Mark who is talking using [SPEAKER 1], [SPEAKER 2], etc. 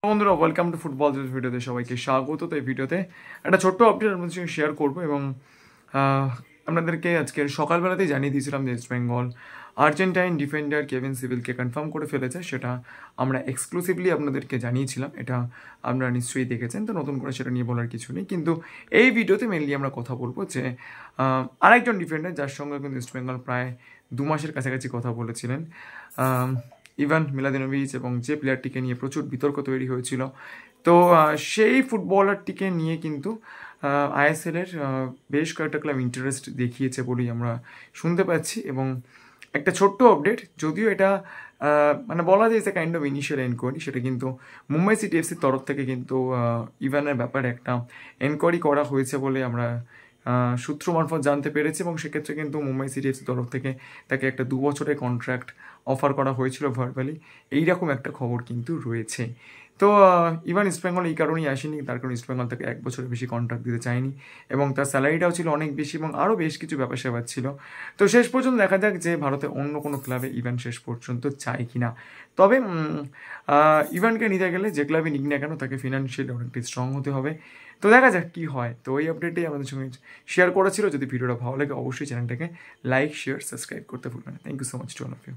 [SPEAKER 1] বন্ধুরা welcome to football ভিডিওতে সবাইকে স্বাগত। তো এই ভিডিওতে একটা ছোট্ট আপডেট আপনাদের সঙ্গে শেয়ার করবো এবং আপনাদেরকে আজকের সকালবেলাতেই জানিয়ে দিয়েছিলাম যে east Bengal Argentine defender Kevin সিভিলকে কনফার্ম করে ফেলেছে। সেটা আমরা এক্সক্লুসিভলি আপনাদেরকে জানিয়েছিলাম, এটা আপনারা নিশ্চয়ই দেখেছেন, তো নতুন করে সেটা নিয়ে বলার কিছু নেই। কিন্তু এই ভিডিওতে মেনলি আমরা কথা বলবো যে আরেকজন ডিফেন্ডার যার সঙ্গে কিন্তু ইস্ট বেঙ্গল প্রায় 2 মাসের কাছাকাছি কথা বলেছিলেন, ইভান মিলাদিনোভিচ, এবং যে প্লেয়ারটিকে নিয়ে প্রচুর বিতর্ক তৈরি হয়েছিল। তো সেই ফুটবলারটিকে নিয়ে কিন্তু আইএসএলের বেশ কয়েকটা ক্লাব ইন্টারেস্ট দেখিয়েছে বলেই আমরা শুনতে পাচ্ছি। এবং একটা ছোট্ট আপডেট, যদিও এটা মানে বলা যায় যে কাইন্ড অফ ইনিশিয়াল এনকোয়ারি, সেটা কিন্তু মুম্বাই সিটি এফসির তরফ থেকে কিন্তু ইভানের ব্যাপারে একটা এনকোয়ারি করা হয়েছে বলে আমরা সূত্র মারফত জানতে পেরেছি। এবং সেক্ষেত্রে কিন্তু মুম্বাই সিটি এফসির তরফ থেকে তাকে একটা 2 বছরের কন্ট্রাক্ট অফার করা হয়েছিল ভার্বালি, এইরকম একটা খবর কিন্তু রয়েছে। তো ইভান ইস্টবেঙ্গল এই কারণেই আসেনি, তার কারণ ইস্টবেঙ্গল তাকে 1 বছরের বেশি কন্ট্রাক্ট দিতে চায়নি এবং তার স্যালারিটাও ছিল অনেক বেশি এবং আরও বেশ কিছু ব্যাপার স্যাপার ছিল। তো শেষ পর্যন্ত দেখা যাক যে ভারতে অন্য কোনো ক্লাবে ইভান শেষ পর্যন্ত চায় কিনা। তবে ইভানকে নিতে গেলে যে ক্লাবে নিক না কেন তাকে ফিনান্সিয়ালি অনেকটাই স্ট্রং হতে হবে। তো দেখা যাক কী হয়। তো এই আপডেটটাই আমাদের সঙ্গে শেয়ার করেছিল। যদি ভিডিওটা ভালো লাগে অবশ্যই চ্যানেলটাকে লাইক, শেয়ার, সাবস্ক্রাইব করতে ভুলবেন না। Thank you so much to all of you.